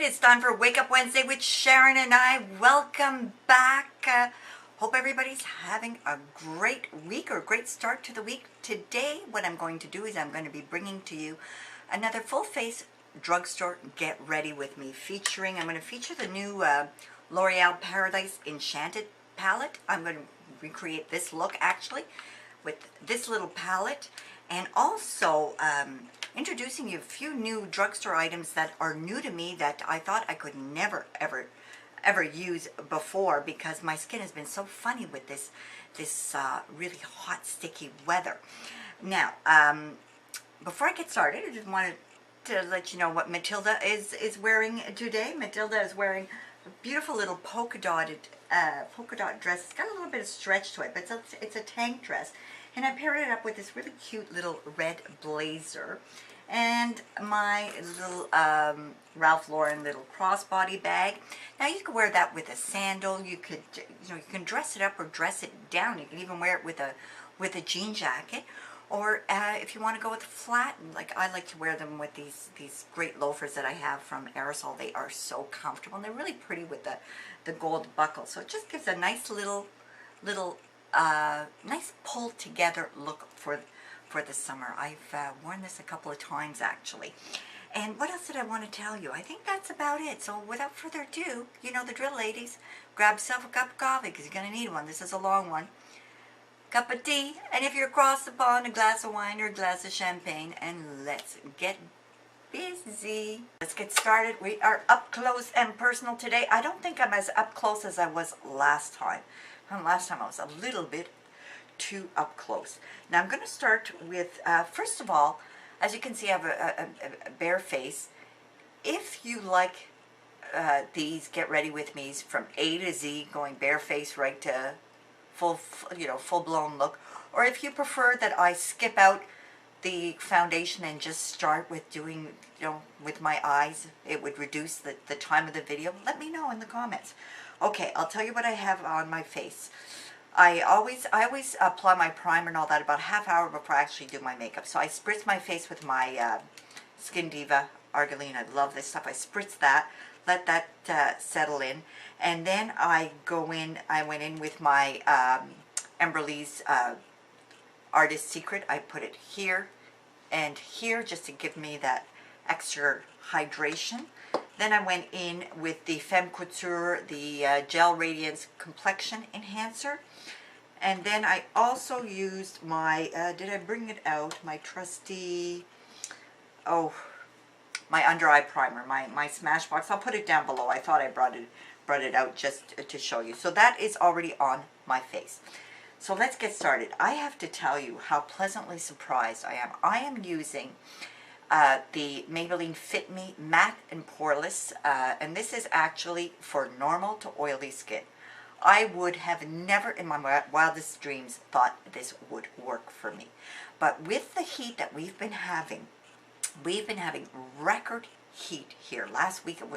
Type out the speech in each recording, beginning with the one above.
It's time for Wake Up Wednesday with Sharon and I. Welcome back. Hope everybody's having a great week or a great start to the week. Today, what I'm going to do is I'm going to be bringing to you another full face drugstore Get Ready With Me featuring. I'm going to feature the new L'Oreal Paradise Enchanted palette. I'm going to recreate this look actually with this little palette, and also introducing you a few new drugstore items that are new to me that I thought I could never ever use before because my skin has been so funny with this really hot sticky weather. Now before I get started, I just wanted to let you know what Matilda is wearing today. Matilda is wearing a beautiful little polka dot dress. It's got a little bit of stretch to it, but it's a tank dress. And I paired it up with this really cute little red blazer and my little Ralph Lauren little crossbody bag. Now you could wear that with a sandal. You could, you can dress it up or dress it down. You can even wear it with a jean jacket, or if you want to go with flat, like I like to wear them with these great loafers that I have from Aerosol. They are so comfortable and they're really pretty with the gold buckle. So it just gives a nice little nice pulled together look for the summer. I've worn this a couple of times actually. And what else did I want to tell you? I think that's about it. So without further ado, you know the drill, ladies. Grab yourself a cup of coffee because you're going to need one. This is a long one. Cup of tea, and if you're across the pond, a glass of wine or a glass of champagne, and let's get busy. Let's get started. We are up close and personal today. I don't think I'm as up close as I was last time. Last time I was a little bit too up close. Now I'm going to start with, first of all, as you can see, I have a bare face. If you like these Get Ready With Me's from A to Z, going bare face right to full-blown look, or if you prefer that I skip out the foundation and just start with doing, with my eyes, it would reduce the time of the video, let me know in the comments. Okay, I'll tell you what I have on my face. I always apply my primer and all that about a half hour before I actually do my makeup. So I spritz my face with my Skin Diva Argiline. I love this stuff. I spritz that, let that settle in, and then I went in with my Emberly's Artist Secret. I put it here and here just to give me that extra hydration. Then I went in with the Femme Couture, the Gel Radiance Complexion Enhancer. And then I also used my, did I bring it out? My trusty, my under eye primer, my Smashbox. I'll put it down below. I thought I brought it out just to show you. So that is already on my face. So let's get started. I have to tell you how pleasantly surprised I am. I am using the Maybelline Fit Me Matte and Poreless, and this is actually for normal to oily skin. I would have never in my wildest dreams thought this would work for me. But with the heat that we've been having record heat here. Last week it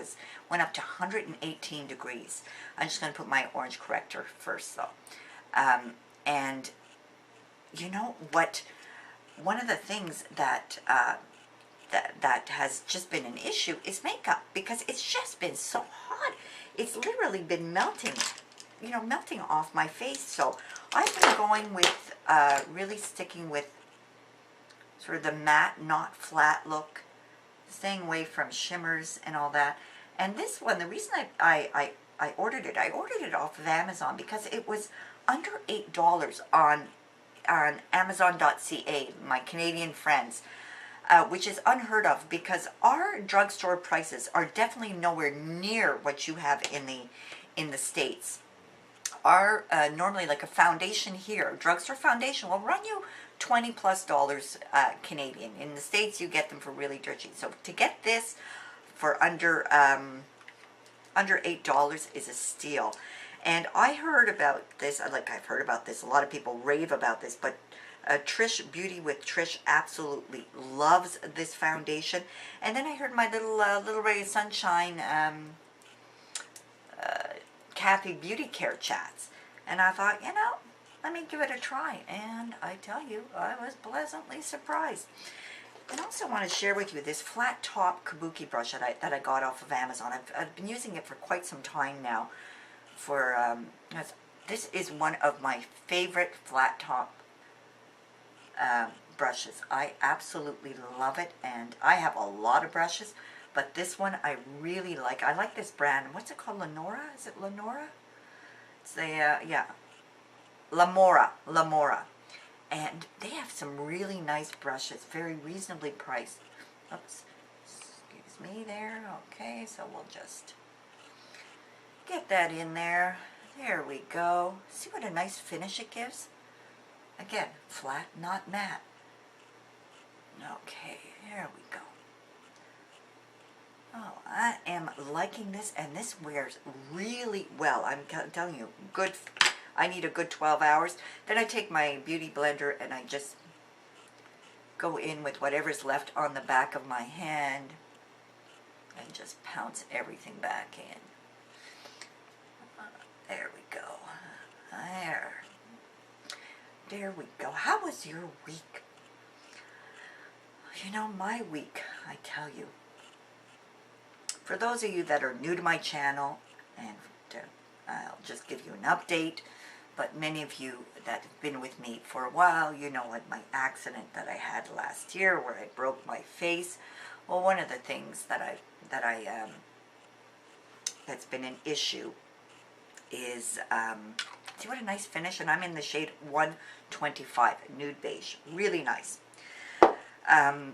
went up to 118 degrees. I'm just going to put my orange corrector first though. And you know what? One of the things that that has just been an issue is makeup, because it's just been so hot. It's literally been melting, melting off my face. So I've been going with, really sticking with sort of the matte, not flat look, staying away from shimmers and all that. And this one, the reason I ordered it off of Amazon because it was under $8 on Amazon.ca, my Canadian friends. Which is unheard of because our drugstore prices are definitely nowhere near what you have in the States. Our normally like a foundation here, drugstore foundation will run you $20+ Canadian. In the States, you get them for really dirt cheap. So to get this for under $8 is a steal. And I heard about this. I've heard about this. A lot of people rave about this, but Trish Beauty with Trish absolutely loves this foundation. And then I heard my little ray of sunshine Kathy Beauty Care chats, and I thought, let me give it a try. And I tell you, I was pleasantly surprised. And also want to share with you this flat top kabuki brush that I got off of Amazon. I've been using it for quite some time now. This is one of my favorite flat top brushes. I absolutely love it, and I have a lot of brushes, but this one I really like. I like this brand. What's it called? Lenora? Is it Lenora? It's the yeah, Lamora. And they have some really nice brushes, very reasonably priced. Oops, excuse me there. Okay, so we'll just get that in there. There we go. See what a nice finish it gives? Again, flat, not matte. Okay, there we go. Oh, I am liking this, and this wears really well. I'm telling you, good. I need a good 12 hours. Then I take my beauty blender and I just go in with whatever's left on the back of my hand and just pounce everything back in. There we go. There we go. How was your week? You know, my week, I tell you. For those of you that are new to my channel, and I'll just give you an update, but many of you that have been with me for a while, you know what my accident that I had last year where I broke my face. Well, one of the things that's been an issue is, see what a nice finish, and I'm in the shade 125, nude beige, really nice. Now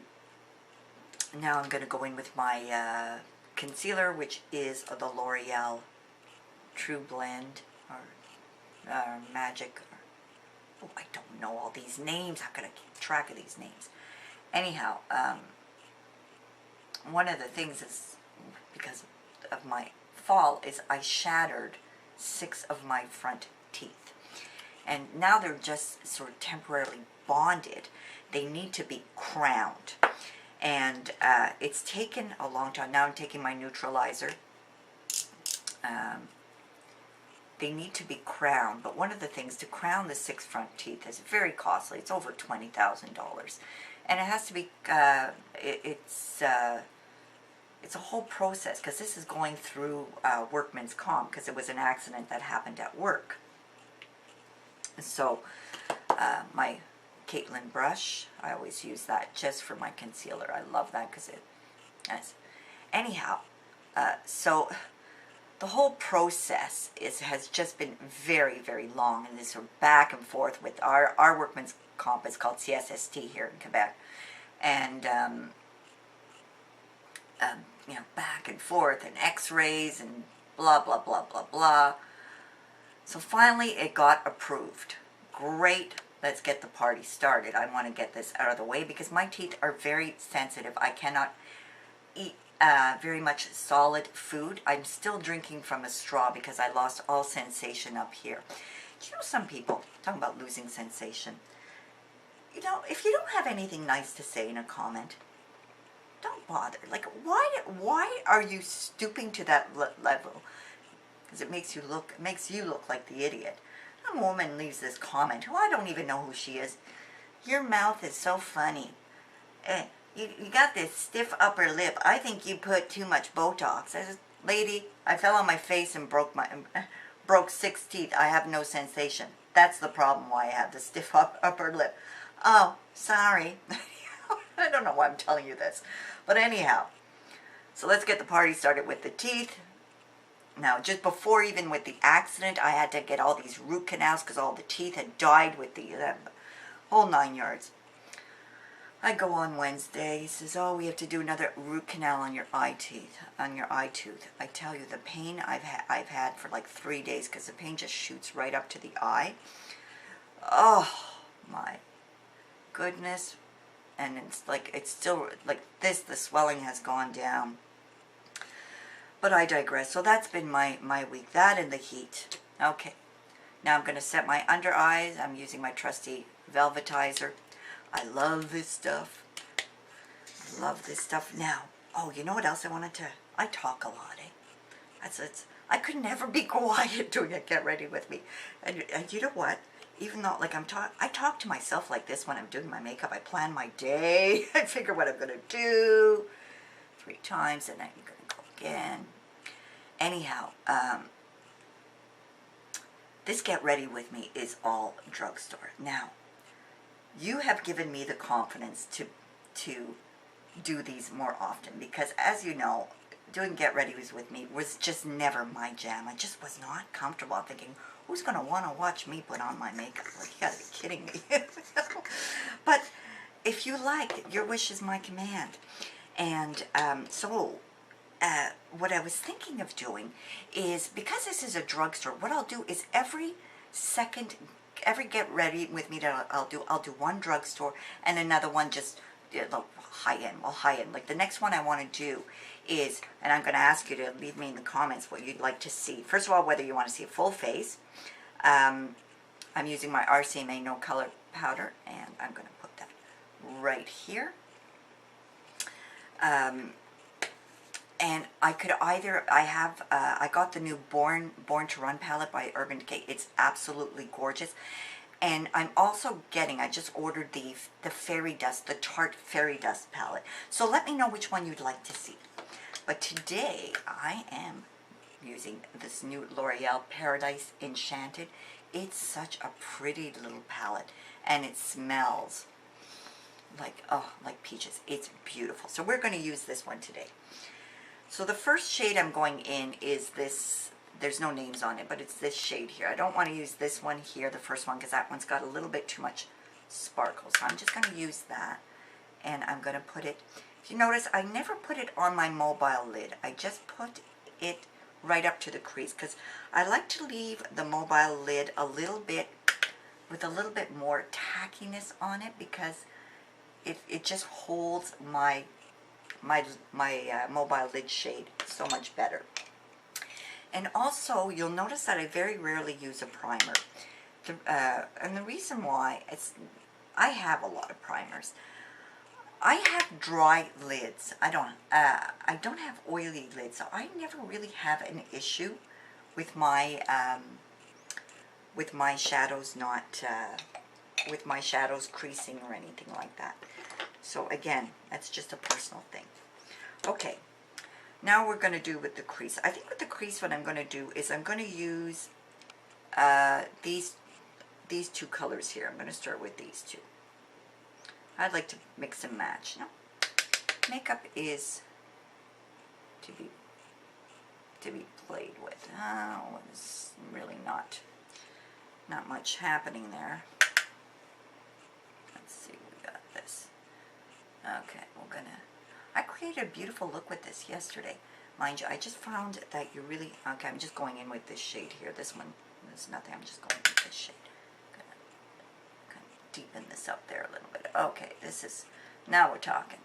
I'm going to go in with my concealer, which is the L'Oreal True Blend, or Magic, oh, I don't know all these names. How can I keep track of these names? Anyhow, one of the things is, because of my fall, is I shattered 6 of my front teeth. And now they're just sort of temporarily bonded. They need to be crowned. And it's taken a long time. Now I'm taking my neutralizer. They need to be crowned, but one of the things to crown the 6 front teeth is very costly. It's over $20,000, and it has to be. It's a whole process, because this is going through workman's comp, because it was an accident that happened at work. So my Caitlin brush, I always use that just for my concealer. I love that because it. Anyhow, so. The whole process has just been very, very long, and this sort of back and forth with our workman's comp is called CSST here in Quebec, and you know, back and forth, and X-rays and blah blah blah blah blah. So finally, it got approved. Great. Let's get the party started. I want to get this out of the way because my teeth are very sensitive. I cannot eat very much solid food. I'm still drinking from a straw because I lost all sensation up here. You know, some people, talking about losing sensation, you know, if you don't have anything nice to say in a comment, don't bother. Like, why are you stooping to that level? Because it makes you look like the idiot. Some woman leaves this comment who I don't even know who she is. Your mouth is so funny. You got this stiff upper lip. I think you put too much Botox. I said, lady, I fell on my face and broke 6 teeth. I have no sensation. That's the problem why I have the stiff upper lip. Oh, sorry. I don't know why I'm telling you this. But anyhow, so let's get the party started with the teeth. Now, just before even with the accident, I had to get all these root canals because all the teeth had died with the whole 9 yards. I go on Wednesday. He says, oh, we have to do another root canal on your eye tooth. I tell you, the pain I've had for like 3 days because the pain just shoots right up to the eye. Oh, my goodness. And it's still like this, the swelling has gone down. But I digress. So that's been my week. That and the heat. Okay. Now I'm going to set my under eyes. I'm using my trusty Velvetizer. I love this stuff. I love this stuff. Now, oh, you know what else I wanted to... I talk a lot, eh? I could never be quiet doing it. Get ready with me. And you know what? even though, like, I talk to myself like this when I'm doing my makeup. I plan my day. I figure what I'm going to do 3 times, and then you're going to go again. Anyhow, this Get Ready With Me is all Drugstore. Now, you have given me the confidence to do these more often, because as you know, doing Get Ready With Me was just never my jam. I just was not comfortable. I'm thinking, who's going to want to watch me put on my makeup? Like, you gotta be kidding me. But if you like, your wish is my command. And what I was thinking of doing is, because this is a drugstore, what I'll do is every Get Ready With Me that I'll do one drugstore and another one just high-end. Well, high-end. Like the next one I want to do is, and I'm going to ask you to leave me in the comments what you'd like to see. First of all, whether you want to see a full face. I'm using my RCMA No Color powder, and I'm going to put that right here. And I could either, I got the new Born to Run palette by Urban Decay. It's absolutely gorgeous. And I'm also getting, I just ordered the Fairy Dust, the Tarte Fairy Dust palette. So let me know which one you'd like to see. But today, I am using this new L'Oreal Paradise Enchanted. It's such a pretty little palette. And it smells like, oh, like peaches. It's beautiful. So we're going to use this one today. So the first shade I'm going in is this, there's no names on it, but it's this shade here. I don't want to use this one here, the first one, because that one's got a little bit too much sparkle. So I'm just going to use that, and I'm going to put it, if you notice, I never put it on my mobile lid. I just put it right up to the crease, because I like to leave the mobile lid a little bit, with a little bit more tackiness on it, because it just holds my mobile lid shade so much better. And also, you'll notice that I very rarely use a primer. And the reason why, I have a lot of primers. I have dry lids. I don't have oily lids, so I never really have an issue with my shadows with my shadows creasing or anything like that. So again, that's just a personal thing. Okay, now we're going to do with the crease. I think with the crease, what I'm going to do is I'm going to use these 2 colors here. I'm going to start with these 2. I'd like to mix and match. No, makeup is to be played with. Oh, it's really not much happening there. Let's see, we got this. Okay, we're gonna. I created a beautiful look with this yesterday. Mind you, I just found that you really, okay, I'm just going in with this shade here. This one, there's nothing, I'm just going with this shade. Gonna deepen this up there a little bit. Okay, this is, now we're talking.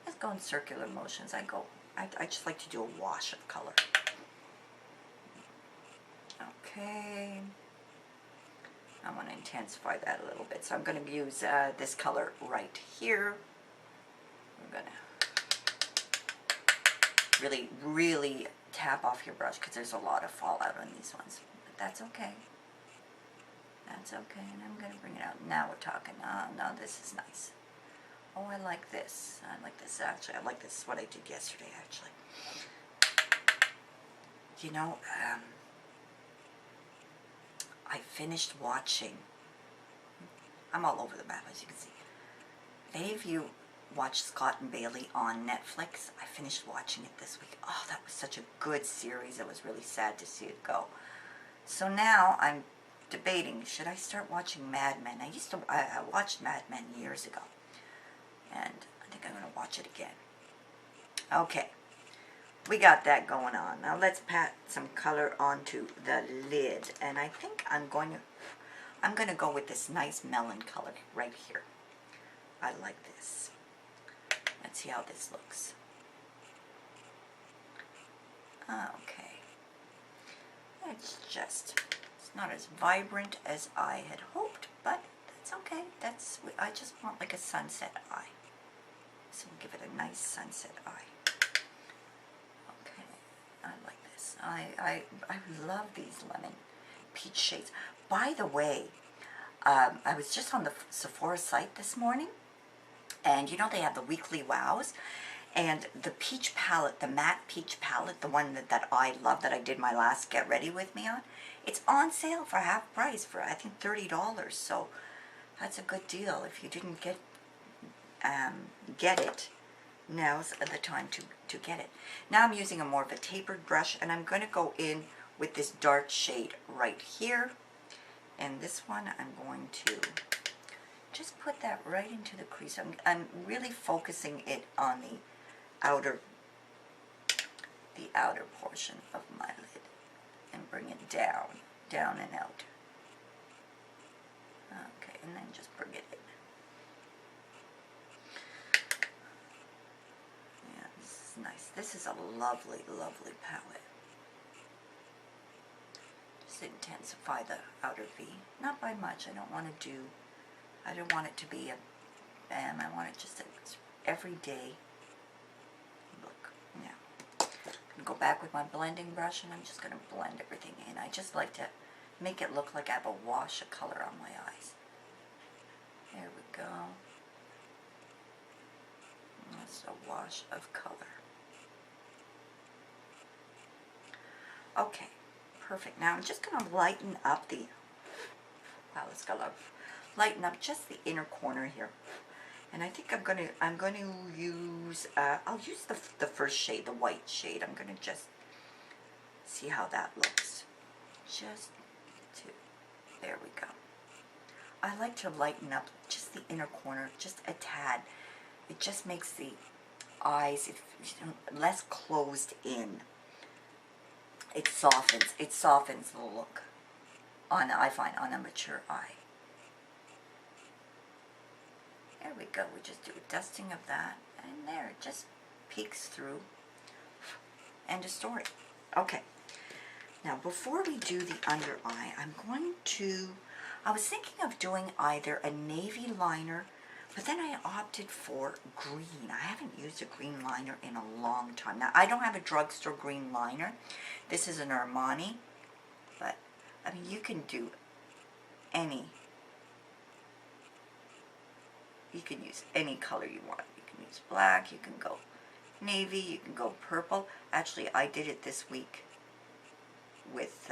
Let's go in circular motions. I just like to do a wash of color. Okay. I want to intensify that a little bit. So I'm going to use this color right here. I'm going to really tap off your brush, because there's a lot of fallout on these ones. But that's okay. That's okay. And I'm going to bring it out. Now we're talking. Oh, no, this is nice. Oh, I like this. I like this, actually. I like this. Is what I did yesterday, actually. You know, I finished watching. I'm all over the map, as you can see. If any of you watched Scott and Bailey on Netflix, I finished watching it this week. Oh, that was such a good series. It was really sad to see it go. So now I'm debating, should I start watching Mad Men? I watched Mad Men years ago, and I think I'm going to watch it again. Okay, we got that going on. Now let's pat some color onto the lid, and I think I'm going to go with this nice melon color right here. I like this. Let's see how this looks. Okay. It's not as vibrant as I had hoped, but that's okay. I just want like a sunset eye. So we'll give it a nice sunset eye. Okay, I like this. I love these lemon peach shades. By the way, I was just on the Sephora site this morning, and you know they have the weekly wows, and the peach palette, the matte peach palette, the one that I love, that I did my last Get Ready With Me on, it's on sale for half price for I think $30, so that's a good deal. If you didn't get it, now's the time to get it. Now I'm using a more of a tapered brush, and I'm going to go in with this dark shade right here. And this one, I'm going to just put that right into the crease. I'm really focusing it on the outer portion of my lid, and bring it down and out. Okay, and then just bring it in. Yeah, this is nice. This is a lovely, lovely palette. Just intensify the outer V. Not by much. I don't want it to be a bam. I want it just a everyday look. Now, I'm going to go back with my blending brush, and I'm just going to blend everything in. I just like to make it look like I have a wash of color on my eyes. There we go. That's a wash of color. Okay, perfect. Now I'm just going to lighten up the, wow, let's go lighten up just the inner corner here. And I think I'm going to use, I'll use the first shade, the white shade. I'm going to just see how that looks. There we go. I like to lighten up just the inner corner, just a tad. It just makes the eyes less closed in. It softens the look I find on a mature eye. There we go. We just do a dusting of that, and there it just peeks through. End of story. Okay. Now, before we do the under eye, I was thinking of doing either a navy liner, but then I opted for green. I haven't used a green liner in a long time. Now, I don't have a Drugstore green liner. This is an Armani, but, I mean, you can do any. You can use any color you want. You can use black, you can go navy, you can go purple. Actually, I did it this week with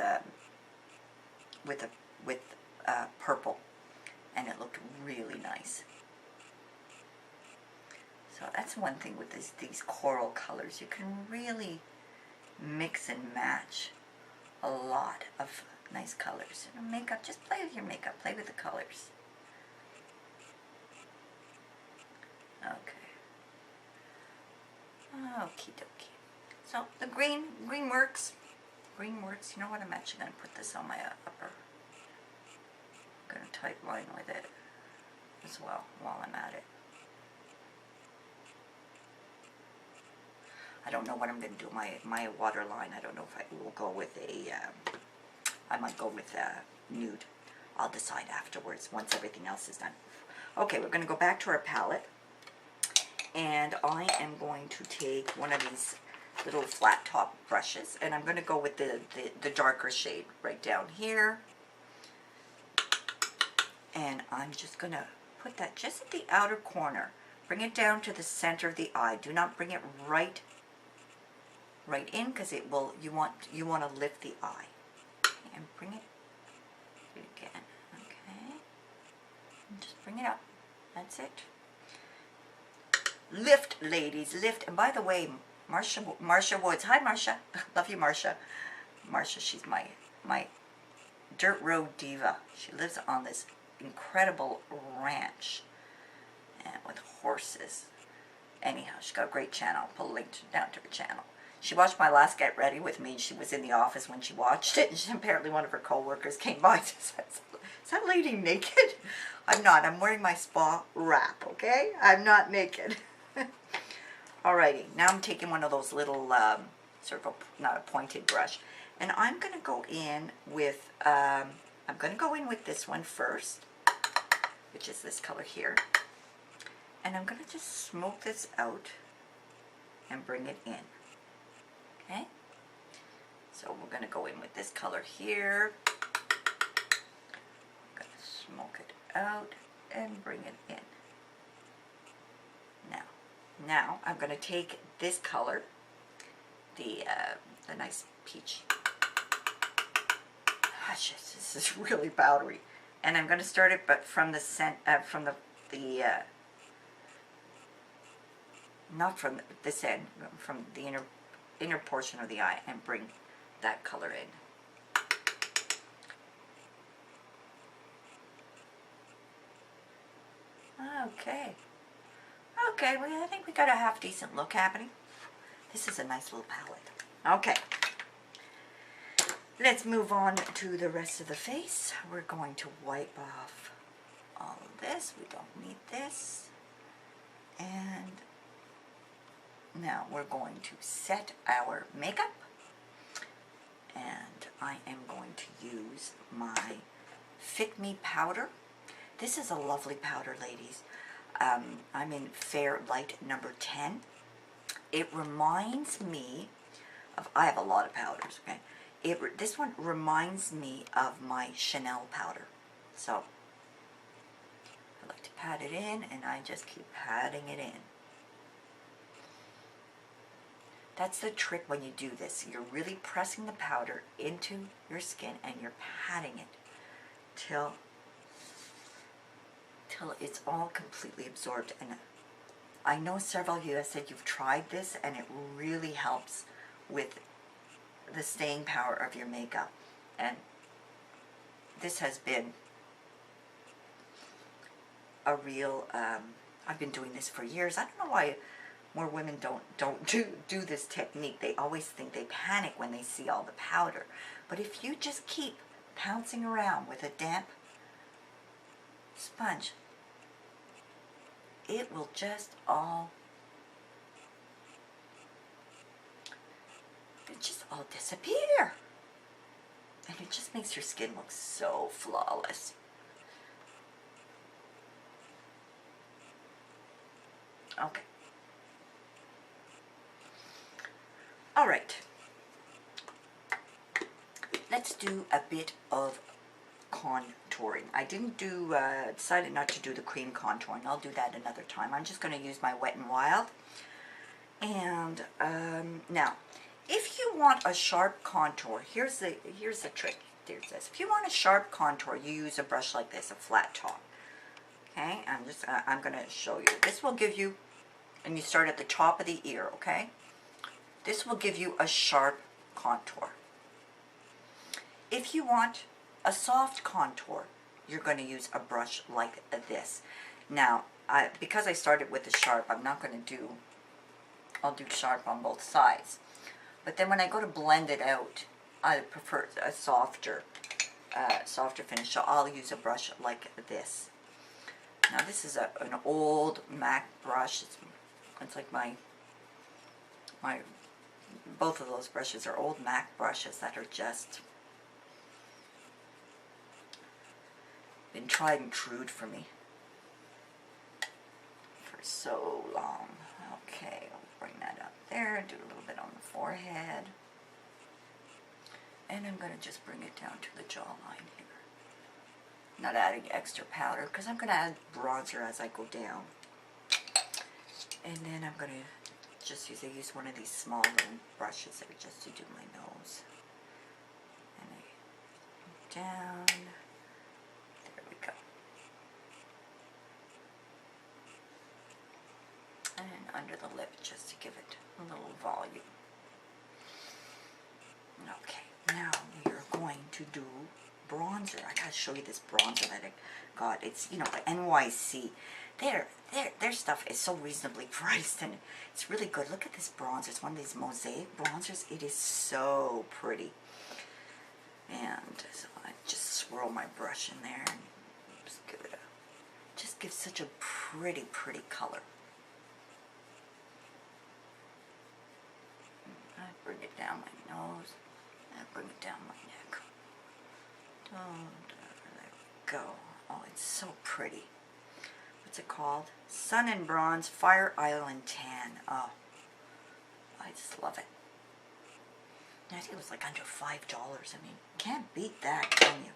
purple, and it looked really nice. So that's one thing with these coral colors. You can really mix and match a lot of nice colors. And makeup, just play with your makeup, play with the colors. Okay. Okie dokie. So the green works. Green works. You know what? I'm actually going to put this on my upper. I'm going to tight line with it as well while I'm at it. I don't know what I'm going to do my waterline. I don't know if I will go with I might go with nude. I'll decide afterwards once everything else is done. Okay, we're going to go back to our palette, and I am going to take one of these little flat top brushes, and I'm going to go with the darker shade right down here, and I'm just going to put that just at the outer corner. Bring it down to the center of the eye. Do not bring it right in, because it will. You want to lift the eye, and bring it again. Okay, and just bring it up. That's it. Lift, ladies, lift. And by the way, Marsha Woods. Hi, Marsha. Love you, Marsha. Marsha, she's my dirt road diva. She lives on this incredible ranch and with horses. Anyhow, she's got a great channel. I'll put a link down to her channel. She watched my last Get Ready With Me. She was in the office when she watched it, and apparently one of her co-workers came by and said, "Is that lady naked?" I'm not. I'm wearing my spa wrap, okay? I'm not naked. Alrighty, now I'm taking one of those little, sort of not a pointed brush, and I'm going to go in with, this one first, which is this color here, and I'm going to just smoke this out and bring it in. Okay, so we're going to go in with this color here. I'm going to smoke it out and bring it in. Now I'm going to take this color, the nice peach. Gosh, this is really powdery, and I'm going to start it, but from the not from this end, from the inner portion of the eye, and bring that color in. Okay, well, I think we got a half decent look happening. This is a nice little palette. Okay, let's move on to the rest of the face. We're going to wipe off all of this. We don't need this. And now we're going to set our makeup. And I am going to use my Fit Me powder. This is a lovely powder, ladies. I'm in Fair Light number 10. It reminds me of, I have a lot of powders, okay? This one reminds me of my Chanel powder. So, I like to pat it in, and I just keep patting it in. That's the trick when you do this. You're really pressing the powder into your skin, and you're patting it till it's all completely absorbed. And I know several of you have said you've tried this, and it really helps with the staying power of your makeup. And this has been a real, I've been doing this for years. I don't know why more women don't do this technique. They always think they panic when they see all the powder. But if you just keep pouncing around with a damp sponge, it will just all disappear. And it just makes your skin look so flawless. Okay. All right. Let's do a bit of contouring. I decided not to do the cream contouring. I'll do that another time. I'm just going to use my Wet n Wild. And now, if you want a sharp contour, here's the trick. There's this. If you want a sharp contour, you use a brush like this, a flat top. Okay, I'm going to show you. This will give you, and you start at the top of the ear. Okay, this will give you a sharp contour. If you want a soft contour, you're going to use a brush like this. Now, because I started with the sharp, I'm not going to do, I'll do sharp on both sides. But then when I go to blend it out, I prefer a softer finish, so I'll use a brush like this. Now this is an old MAC brush. It's like both of those brushes are old MAC brushes that are just been tried and true for me for so long. Okay, I'll bring that up there, do a little bit on the forehead, and I'm going to just bring it down to the jawline here. Not adding extra powder because I'm going to add bronzer as I go down. And then I'm going to just use one of these small little brushes there just to do my nose. And I down. There we go. And under the lip just to give it a little volume. Okay, now we are going to do bronzer. I gotta show you this bronzer that I got. It's, you know, the NYC. Their stuff is so reasonably priced, and it's really good. Look at this bronzer. It's one of these mosaic bronzers. It is so pretty. And so I just swirl my brush in there and just give it just gives such a pretty color. I bring it down my nose. I bring it down my neck. There we go. Oh, it's so pretty. What's it called? Sun and Bronze Fire Island Tan. Oh, I just love it. I think it was like under $5. I mean, can't beat that, can you?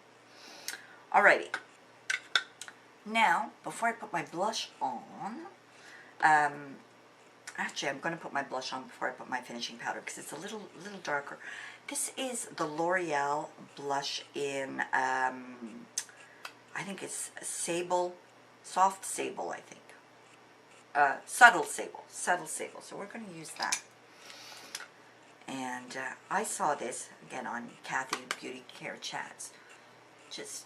Alrighty. Now, before I put my blush on, actually I'm going to put my blush on before I put my finishing powder because it's a little darker. This is the L'Oreal blush in, I think it's sable, soft sable, I think. Subtle sable. So we're going to use that. And I saw this, again, on Kathy Beauty Care Chats. Just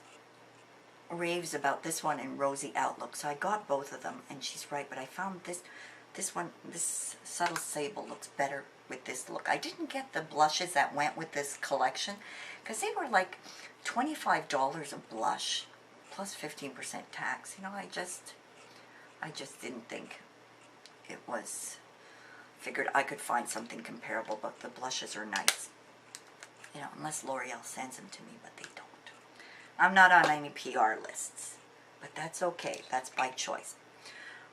raves about this one in Rosy Outlook. So I got both of them, and she's right. But I found this one, this subtle sable looks better with this look. I didn't get the blushes that went with this collection because they were like $25 a blush plus 15% tax. You know, I just didn't think it was. Figured I could find something comparable, but the blushes are nice. You know, unless L'Oreal sends them to me, but they don't. I'm not on any PR lists, but that's okay. That's by choice.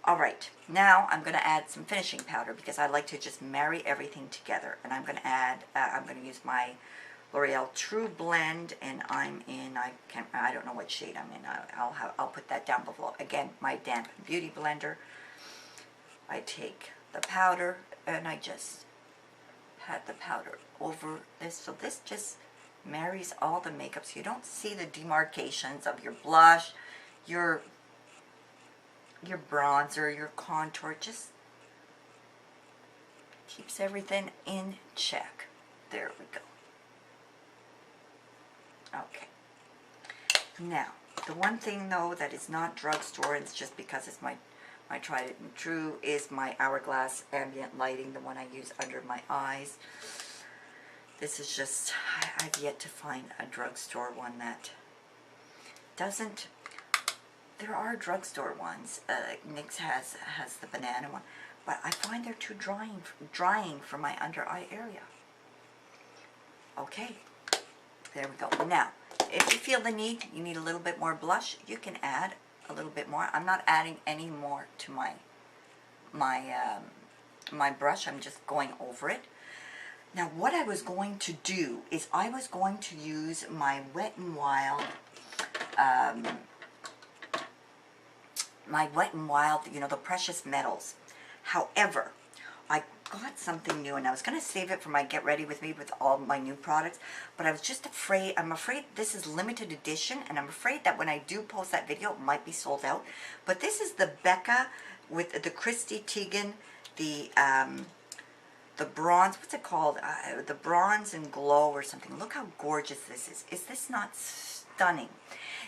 All right, now I'm going to add some finishing powder because I like to just marry everything together. And I'm going to add, I'm going to use my L'Oreal True Blend, and I'm in, I don't know what shade I'm in. I'll put that down below. Again, my damp beauty blender. I take the powder and I just pat the powder over this. So this just marries all the makeup so you don't see the demarcations of your blush, your bronzer, your contour. Just keeps everything in check. There we go. Okay. Now, the one thing though that is not drugstore, and it's just because it's my tried and true, is my Hourglass ambient lighting, the one I use under my eyes. This is just, I've yet to find a drugstore one that doesn't. There are drugstore ones. NYX has the banana one, but I find they're too drying for my under eye area. Okay, there we go. Now, if you feel the need, you need a little bit more blush, you can add a little bit more. I'm not adding any more to my brush. I'm just going over it. Now what I was going to do is I was going to use my Wet n Wild, you know, the Precious Metals. However, I got something new, and I was going to save it for my Get Ready With Me with all my new products, but I was just afraid. I'm afraid this is limited edition, and I'm afraid that when I do post that video, it might be sold out. But this is the Becca with the Christy Teigen, the bronze, what's it called? The Bronze and Glow or something. Look how gorgeous this is. Is this not stunning?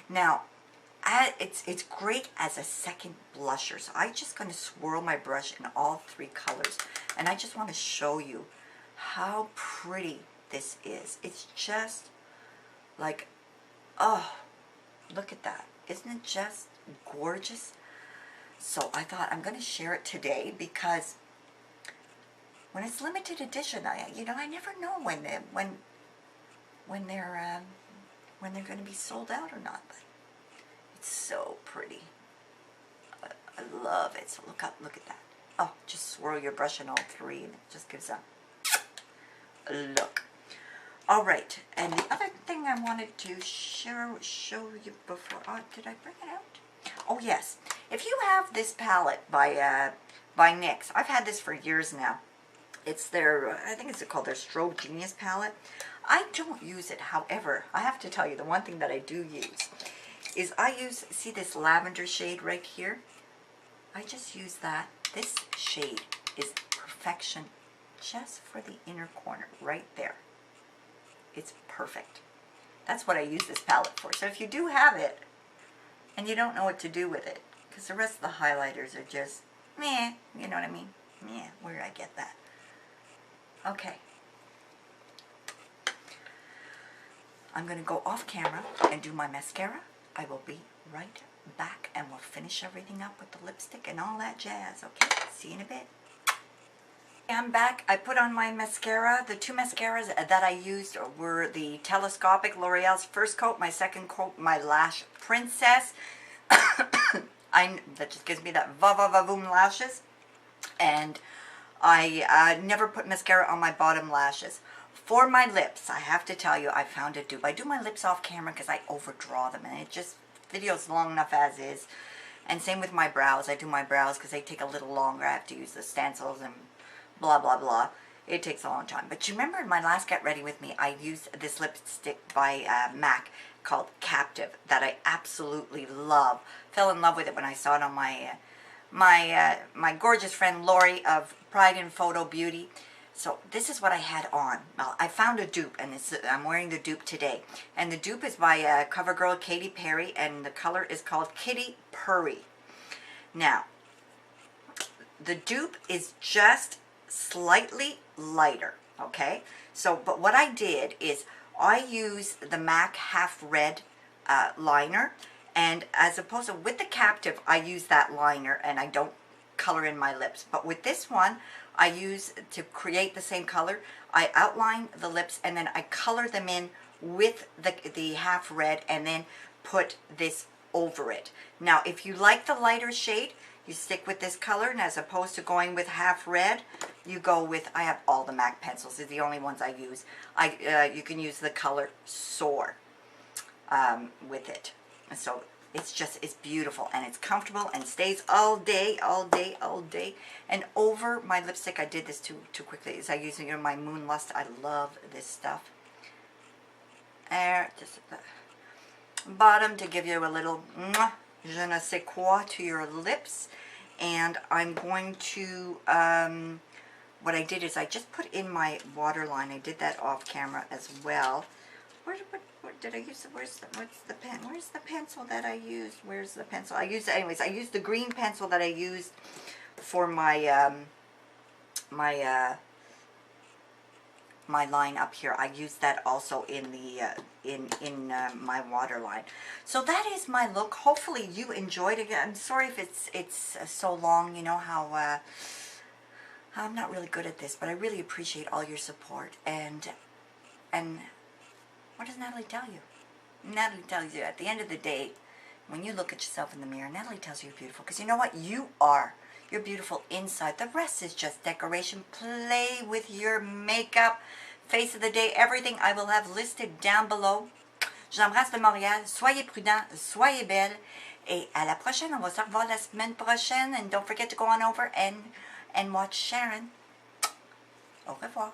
Now, it's great as a second blusher. So I'm just going to swirl my brush in all three colors. And I just want to show you how pretty this is. It's just like, oh, look at that. Isn't it just gorgeous? So I thought I'm going to share it today because when it's limited edition, I never know when they're going to be sold out or not. But it's so pretty. I love it. So look at that. Oh, just swirl your brush in all three, and it just gives a look. All right, and the other thing I wanted to show you before. Oh, did I bring it out? Oh yes. If you have this palette by NYX, I've had this for years now. It's their, I think it's called their Strobe Genius palette. I don't use it. However, I have to tell you, the one thing that I do use is see this lavender shade right here? I just use that. This shade is perfection just for the inner corner right there. It's perfect. That's what I use this palette for. So if you do have it and you don't know what to do with it, because the rest of the highlighters are just meh, you know what I mean? Yeah, where did I get that? Okay. I'm going to go off camera and do my mascara. I will be right back and we'll finish everything up with the lipstick and all that jazz. Okay, see you in a bit. I'm back. I put on my mascara. The two mascaras that I used were the Telescopic L'Oreal's first coat, my second coat, my Lash Princess. That just gives me that va-va-va-voom lashes. And I never put mascara on my bottom lashes. For my lips, I have to tell you, I found it I do my lips off camera because I overdraw them, and it just video's long enough as is. And same with my brows. I do my brows because they take a little longer. I have to use the stencils and blah, blah, blah. It takes a long time. But you remember in my last Get Ready With Me, I used this lipstick by MAC called Captive that I absolutely love. Fell in love with it when I saw it on my gorgeous friend Lori of Pride in Photo Beauty. So this is what I had on. Well, I found a dupe, and I'm wearing the dupe today. And the dupe is by CoverGirl Katy Perry, and the color is called Kitty Purry. Now, the dupe is just slightly lighter, okay? So, but what I did is I used the MAC Half Red liner, and as opposed to with the Captive, I use that liner, and I don't color in my lips. But with this one, I use, to create the same color, I outline the lips and then I color them in with the Half Red and then put this over it. Now, if you like the lighter shade, you stick with this color, and as opposed to going with Half Red, you go with, I have all the MAC pencils. These are the only ones I use. You can use the color Soar with it. So it's beautiful, and it's comfortable and stays all day, all day, all day. And over my lipstick, I did this too quickly, is I use my Moon Lust. I love this stuff. Just at the bottom to give you a little je ne sais quoi to your lips. And I'm going to, what I did is I just put in my waterline. I did that off camera as well. What did I use? Where's the pen? Where's the pencil that I used? Where's the pencil? I used, anyways, I used the green pencil that I used for my my line up here. I used that also in the my waterline. So that is my look. Hopefully you enjoyed it. I'm sorry if it's so long. You know how I'm not really good at this, but I really appreciate all your support. And what does Natalie tell you? Natalie tells you at the end of the day, when you look at yourself in the mirror, Natalie tells you you're beautiful. Because you know what? You are. You're beautiful inside. The rest is just decoration. Play with your makeup. Face of the day, everything I will have listed down below. Je vous embrasse de Montréal. Soyez prudents, soyez belles. Et à la prochaine. On va se revoir la semaine prochaine. And don't forget to go on over and watch Sharon. Au revoir.